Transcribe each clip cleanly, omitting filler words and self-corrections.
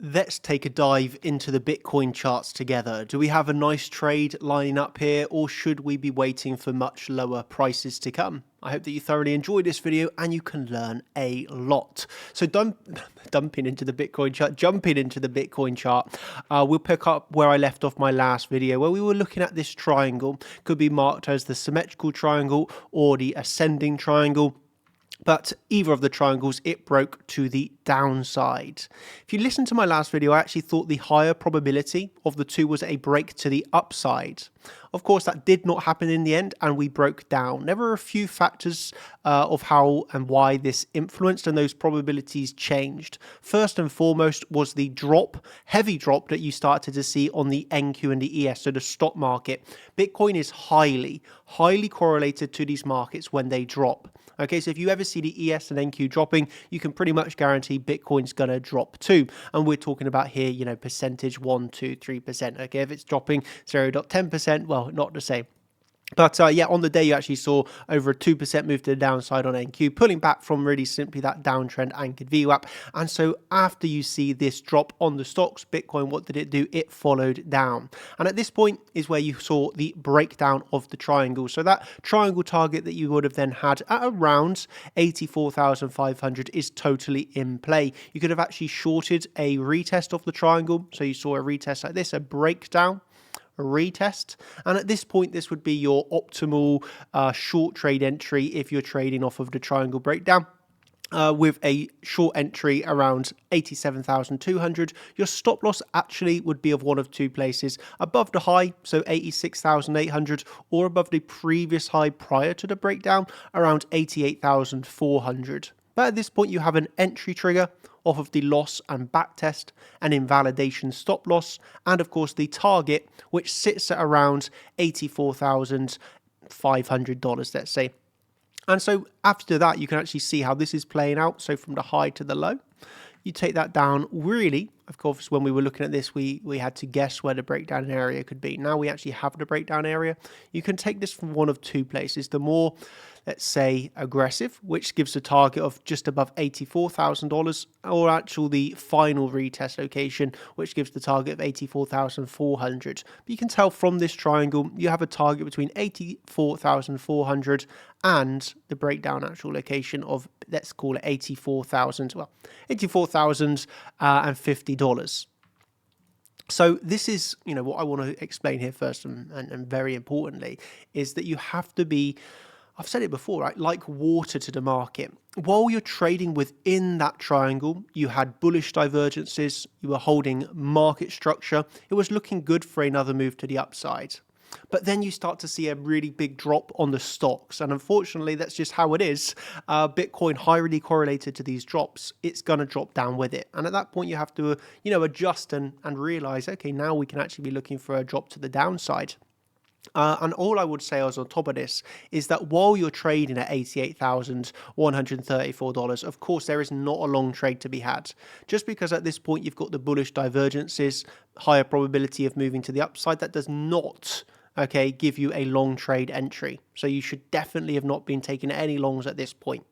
Let's take a dive into the Bitcoin charts together. Do we have a nice trade lining up here, or should we be waiting for much lower prices to come? I hope that you thoroughly enjoyed this video and you can learn a lot. So jumping into the Bitcoin chart, we'll pick up where I left off my last video, where we were looking at this triangle. Could be marked as the symmetrical triangle or the ascending triangle. But either of the triangles, it broke to the downside. If you listen to my last video, I actually thought the higher probability of the two was a break to the upside. Of course, that did not happen in the end, and we broke down. There were a few factors of how and why this influenced, and those probabilities changed. First and foremost was the heavy drop that you started to see on the NQ and the ES, so the stock market. Bitcoin is highly correlated to these markets when they drop. Okay, so if you ever see the ES and NQ dropping, you can pretty much guarantee Bitcoin's going to drop too. And we're talking about here, percentage 1, 2, 3%. Okay, if it's dropping 0.10%, well, not the same. But yeah, on the day you actually saw over a 2% move to the downside on NQ, pulling back from really simply that downtrend anchored VWAP. And so after you see this drop on the stocks, Bitcoin, what did it do? It followed down. And at this point is where you saw the breakdown of the triangle. So that triangle target that you would have then had at around 84,500 is totally in play. You could have actually shorted a retest of the triangle. So you saw a retest like this, a breakdown, a retest, and at this point this would be your optimal short trade entry if you're trading off of the triangle breakdown. With a short entry around 87,200, your stop loss actually would be of one of two places: above the high, so 86,800, or above the previous high prior to the breakdown, around 88,400. But at this point you have an entry trigger off of the loss and backtest, an invalidation stop loss, and of course the target, which sits at around $84,500, let's say. And so after that, you can actually see how this is playing out. So from the high to the low, you take that down. Really, of course, when we were looking at this, we had to guess where the breakdown area could be. Now we actually have the breakdown area. You can take this from one of two places. The more, let's say, aggressive, which gives a target of just above $84,000, or actual the final retest location, which gives the target of 84,400. But you can tell from this triangle, you have a target between 84,400 and the breakdown actual location of, let's call it 84,000, well, $84,050. So this is, what I want to explain here first and very importantly is that you have to be, I've said it before, right? Like water to the market. While you're trading within that triangle, you had bullish divergences, you were holding market structure, it was looking good for another move to the upside. But then you start to see a really big drop on the stocks. And unfortunately, that's just how it is. Bitcoin highly correlated to these drops. It's going to drop down with it. And at that point, you have to, adjust and realize, okay, now we can actually be looking for a drop to the downside. And all I would say is on top of this is that while you're trading at $88,134, of course, there is not a long trade to be had. Just because at this point you've got the bullish divergences, higher probability of moving to the upside, that does not, give you a long trade entry. So you should definitely have not been taking any longs at this point.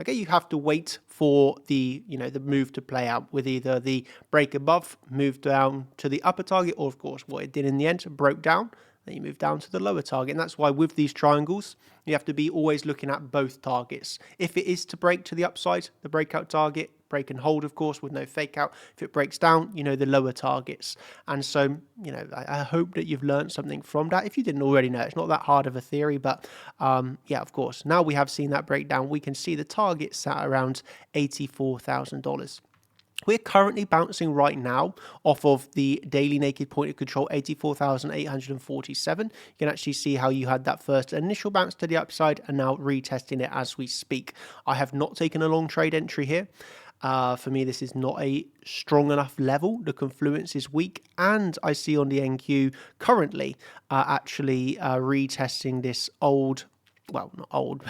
Okay, you have to wait for the, the move to play out with either the break above, move down to the upper target, or of course what it did in the end, broke down. Then you move down to the lower target. And that's why with these triangles, you have to be always looking at both targets. If it is to break to the upside, the breakout target, break and hold, of course, with no fake out. If it breaks down, the lower targets. And so, I hope that you've learned something from that. If you didn't already know, it's not that hard of a theory, but yeah, of course, now we have seen that breakdown. We can see the target sat around $84,000. We're currently bouncing right now off of the daily naked point of control, 84,847. You can actually see how you had that first initial bounce to the upside and now retesting it as we speak. I have not taken a long trade entry here. For me, this is not a strong enough level. The confluence is weak, and I see on the NQ currently actually retesting this old, well, not old,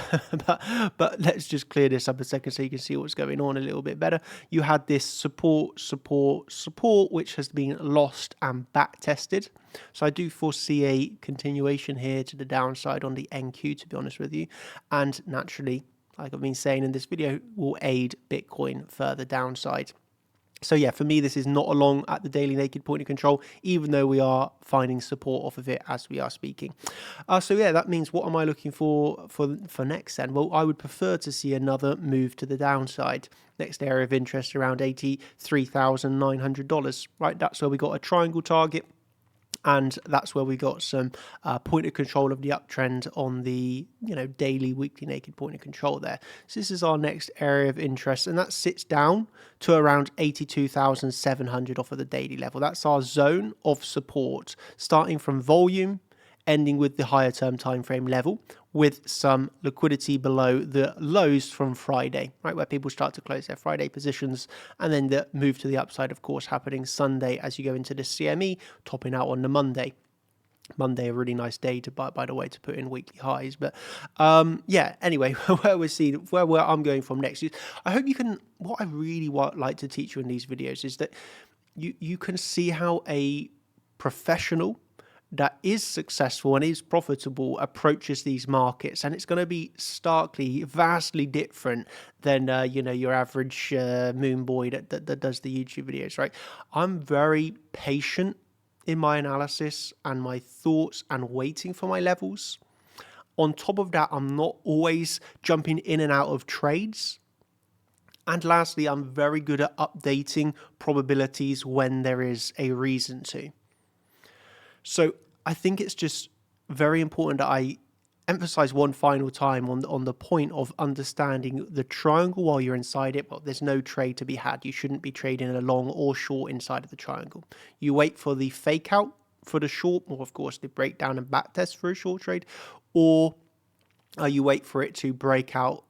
but let's just clear this up a second so you can see what's going on a little bit better. You had this support, which has been lost and back tested. So I do foresee a continuation here to the downside on the NQ, to be honest with you. And naturally, like I've been saying in this video, will aid Bitcoin further downside. So yeah, for me, this is not a long at the daily naked point of control, even though we are finding support off of it as we are speaking. So yeah, that means what am I looking for next then? Well, I would prefer to see another move to the downside. Next area of interest around $83,900, right? That's where we got a triangle target. And that's where we got some point of control of the uptrend on the daily, weekly naked point of control there. So this is our next area of interest, and that sits down to around 82,700 off of the daily level. That's our zone of support, starting from volume, ending with the higher term time frame level, with some liquidity below the lows from Friday, right, where people start to close their Friday positions, and then the move to the upside, of course, happening Sunday as you go into the CME, topping out on the Monday. Monday, a really nice day to, by the way, to put in weekly highs. But yeah, anyway, where I'm going from next is, I hope you can, what I really like to teach you in these videos is that you can see how a professional that is successful and is profitable approaches these markets, and it's going to be starkly, vastly different than your average moon boy that does the YouTube videos, right? I'm very patient in my analysis and my thoughts and waiting for my levels. On top of that, I'm not always jumping in and out of trades. And lastly, I'm very good at updating probabilities when there is a reason to. So I think it's just very important that I emphasize one final time on the point of understanding the triangle while you're inside it. Well, there's no trade to be had. You shouldn't be trading a long or short inside of the triangle. You wait for the fake out for the short, or of course the breakdown and back test for a short trade, or you wait for it to break out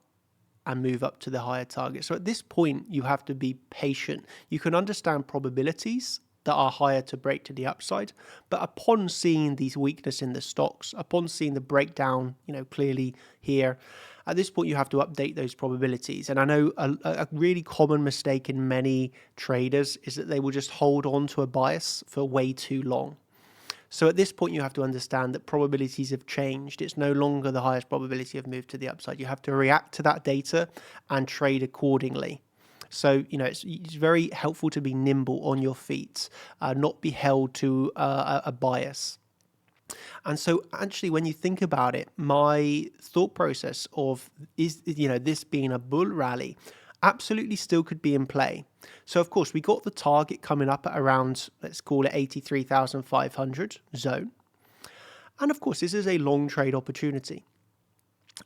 and move up to the higher target. So at this point, you have to be patient. You can understand probabilities that are higher to break to the upside, but upon seeing these weakness in the stocks, upon seeing the breakdown, clearly here, at this point you have to update those probabilities. And I know a really common mistake in many traders is that they will just hold on to a bias for way too long. So at this point, you have to understand that probabilities have changed. It's no longer the highest probability of move to the upside. You have to react to that data and trade accordingly. So, it's very helpful to be nimble on your feet, not be held to a bias. And so actually, when you think about it, my thought process of this being a bull rally absolutely still could be in play. So of course, we got the target coming up at around, let's call it 83,500 zone. And of course, this is a long trade opportunity.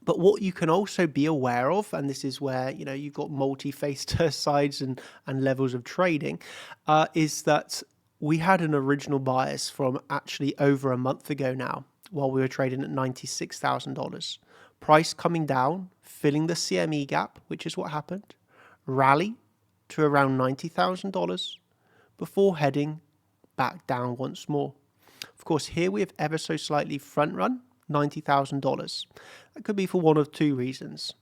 But what you can also be aware of, and this is where you've got multi-faced sides and levels of trading, is that we had an original bias from actually over a month ago now, while we were trading at $96,000. Price coming down, filling the CME gap, which is what happened, rally to around $90,000 before heading back down once more. Of course, here we have ever so slightly front run $90,000. That could be for one of two reasons.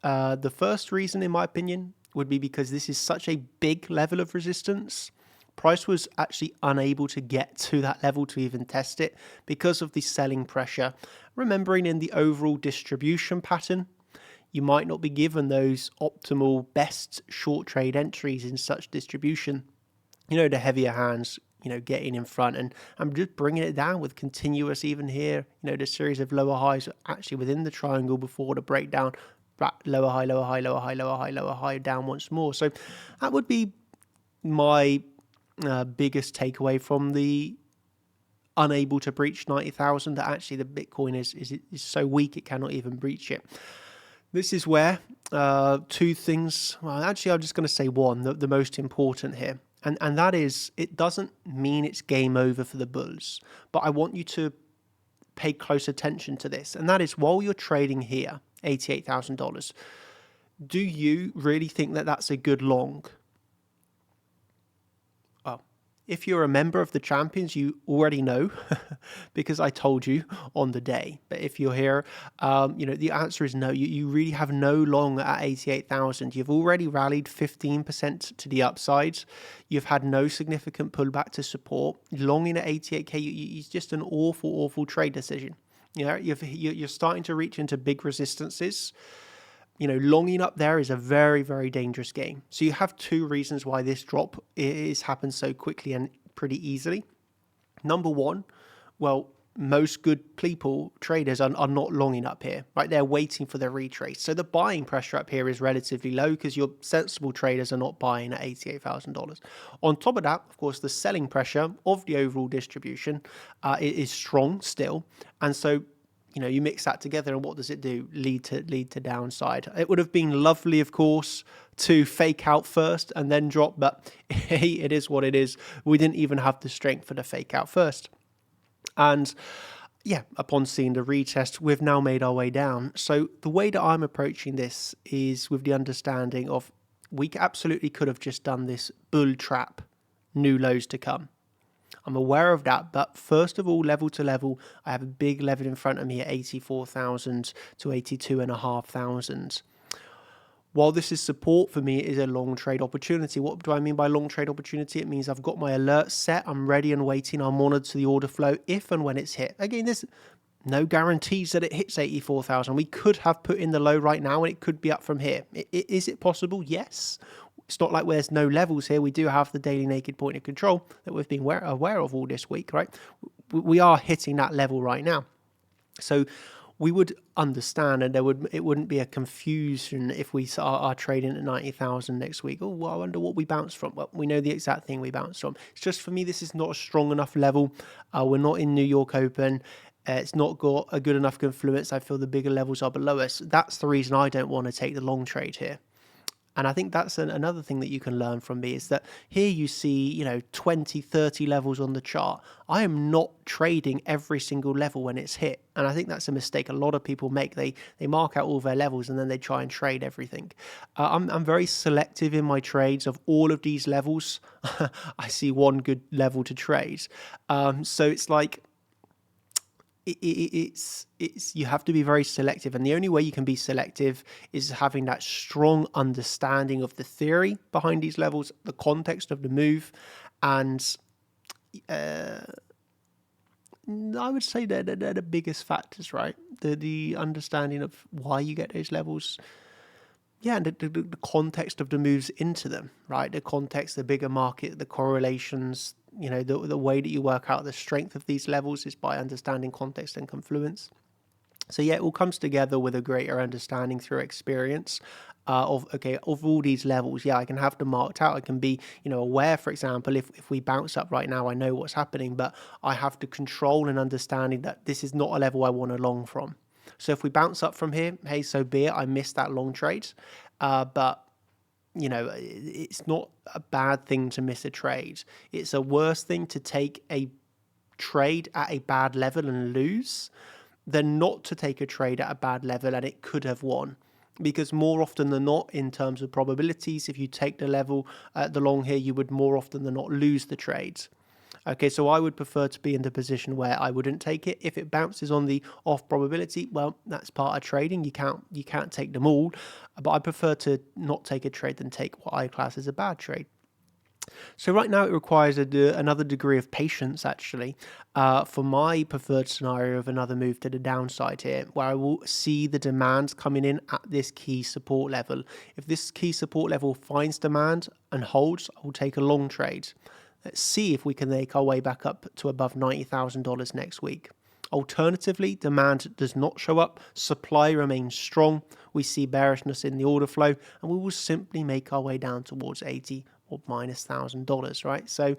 The first reason, in my opinion, would be because this is such a big level of resistance. Price was actually unable to get to that level to even test it because of the selling pressure. Remembering in the overall distribution pattern, you might not be given those optimal best short trade entries in such distribution. The heavier hands getting in front and I'm just bringing it down with continuous, even here, the series of lower highs actually within the triangle before the breakdown, lower high, lower high, lower high, lower high, lower high, down once more. So that would be my biggest takeaway from the unable to breach 90,000, that actually the Bitcoin is so weak it cannot even breach it. This is where two things, well, actually I'm just going to say one, the most important here. And that is, it doesn't mean it's game over for the bulls, but I want you to pay close attention to this. And that is, while you're trading here, $88,000, do you really think that that's a good long? If you're a member of the champions, you already know because I told you on the day. But if you're here, the answer is no. You really have no long at 88,000. You've already rallied 15% to the upsides. You've had no significant pullback to support. Longing at 88K, it's just an awful, awful trade decision. You're starting to reach into big resistances. longing up there is a very, very dangerous game. So you have two reasons why this drop is happened so quickly and pretty easily. Number one, well, most good people, traders, are not longing up here, right? They're waiting for the retrace. So the buying pressure up here is relatively low because your sensible traders are not buying at $88,000. On top of that, of course, the selling pressure of the overall distribution is strong still. And so, you mix that together, and what does it do? Lead to downside. It would have been lovely, of course, to fake out first and then drop, but hey, it is what it is. We didn't even have the strength for the fake out first. And yeah, upon seeing the retest, we've now made our way down. So the way that I'm approaching this is with the understanding of we absolutely could have just done this bull trap, new lows to come. I'm aware of that, but first of all, level to level, I have a big level in front of me at 84,000 to 82,500. While this is support, for me, it is a long trade opportunity. What do I mean by long trade opportunity? It means I've got my alert set, I'm ready and waiting, I'll monitor the order flow if and when it's hit. Again, there's no guarantees that it hits 84,000. We could have put in the low right now and it could be up from here. Is it possible? Yes. It's not like there's no levels here. We do have the daily naked point of control that we've been aware of all this week, right? We are hitting that level right now. So we would understand, and it wouldn't be a confusion if we are trading at 90,000 next week. Oh, well, I wonder what we bounced from. Well, we know the exact thing we bounced from. It's just, for me, this is not a strong enough level. We're not in New York Open. It's not got a good enough confluence. I feel the bigger levels are below us. That's the reason I don't want to take the long trade here. And I think that's another thing that you can learn from me is that here you see, 20, 30 levels on the chart. I am not trading every single level when it's hit. And I think that's a mistake a lot of people make. They mark out all their levels and then they try and trade everything. I'm very selective in my trades of all of these levels. I see one good level to trade. So it's like, it's you have to be very selective, and the only way you can be selective is having that strong understanding of the theory behind these levels, the context of the move, and I would say they're the biggest factors, right? The understanding of why you get those levels. Yeah, and the context of the moves into them, right? The context, the bigger market, the correlations, the way that you work out the strength of these levels is by understanding context and confluence. So yeah, it all comes together with a greater understanding through experience of all these levels. Yeah, I can have them marked out. I can be, aware, for example, if we bounce up right now, I know what's happening, but I have to control and understanding that this is not a level I want to long from. So if we bounce up from here, hey, so be it. I missed that long trade, but it's not a bad thing to miss a trade. It's a worse thing to take a trade at a bad level and lose than not to take a trade at a bad level and it could have won. Because more often than not, in terms of probabilities, if you take the level at the long here, you would more often than not lose the trades. Okay, so I would prefer to be in the position where I wouldn't take it. If it bounces on the off probability, well, that's part of trading. You can't take them all, but I prefer to not take a trade than take what I class as a bad trade. So right now it requires another degree of patience, actually, for my preferred scenario of another move to the downside here, where I will see the demand coming in at this key support level. If this key support level finds demand and holds, I will take a long trade. Let's see if we can make our way back up to above $90,000 next week. Alternatively, demand does not show up, supply remains strong, we see bearishness in the order flow, and we will simply make our way down towards 80 or minus $1,000, right? So,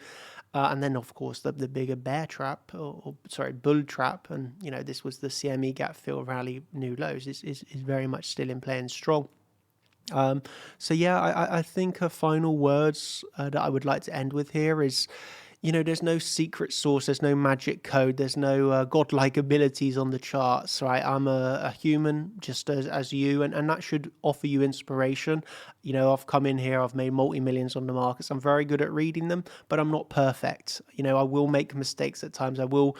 and then of course the bigger bear trap, bull trap, and this was the CME gap fill rally new lows is very much still in play and strong. So yeah, I think final words that I would like to end with here is, there's no secret sauce, there's no magic code, there's no godlike abilities on the charts, right? I'm a human just as you, and that should offer you inspiration. I've come in here, I've made multi-millions on the markets. I'm very good at reading them, but I'm not perfect. I will make mistakes at times. I will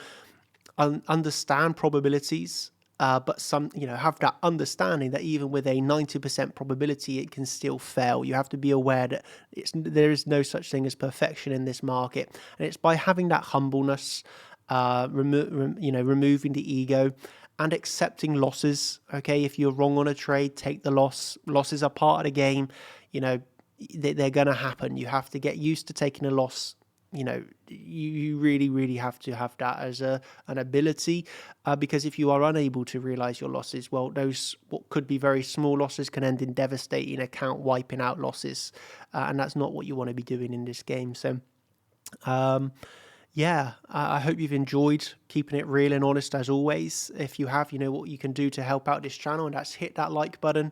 understand probabilities. But have that understanding that even with a 90% probability, it can still fail. You have to be aware that there is no such thing as perfection in this market. And it's by having that humbleness, removing the ego and accepting losses. Okay, if you're wrong on a trade, take the loss. Losses are part of the game. You know, they're going to happen. You have to get used to taking a loss. You know, you really, really have to have that as an ability, because if you are unable to realize your losses, well, those what could be very small losses can end in devastating account wiping out losses, and that's not what you want to be doing in this game. So, yeah, I hope you've enjoyed keeping it real and honest as always. If you have, you know what you can do to help out this channel, and that's hit that like button,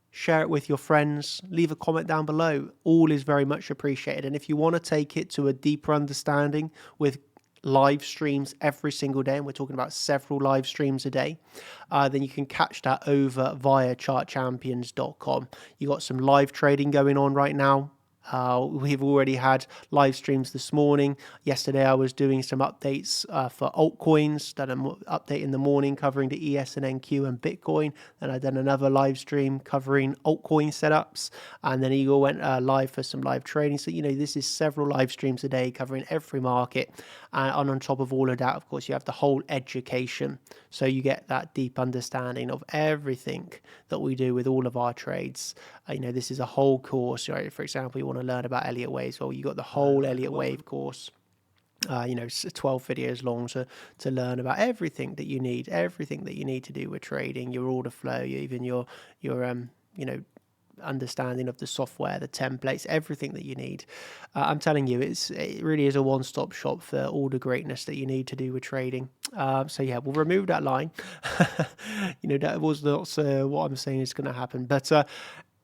share it with your friends, leave a comment down below. All is very much appreciated. And if you want to take it to a deeper understanding with live streams every single day, and we're talking about several live streams a day, then you can catch that over via chartchampions.com. You got some live trading going on right now. We've already had live streams this morning. Yesterday I was doing some updates for altcoins, done an update in the morning covering the ES and NQ and Bitcoin. Then I done another live stream covering altcoin setups, and then Eagle went live for some live trading. So, you know, this is several live streams a day covering every market. And on top of all of that, of course, you have the whole education. So you get that deep understanding of everything that we do with all of our trades. You know, this is a whole course, right? For example, you want to learn about Elliott waves. Well, you got the whole Elliott wave course. You know, 12 videos long to learn about everything that you need to do with trading, your order flow, even your you know, understanding of the software, the templates, everything that you need. I'm telling you, it really is a one-stop shop for all the greatness that you need to do with trading. So yeah, we'll remove that line. You know, that was not what I'm saying is going to happen. But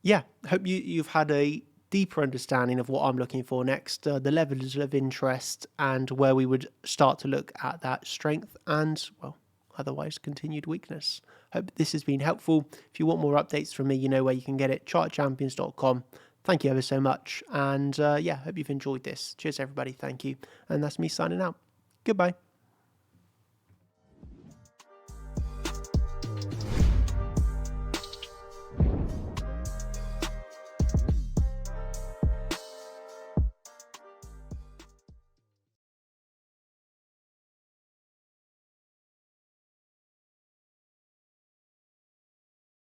yeah, hope you've had a deeper understanding of what I'm looking for next, the levels of interest, and where we would start to look at that strength and, well, otherwise continued weakness. Hope this has been helpful. If you want more updates from me, you know where you can get it, chartchampions.com. Thank you ever so much. And yeah, hope you've enjoyed this. Cheers, everybody. Thank you. And that's me signing out. Goodbye.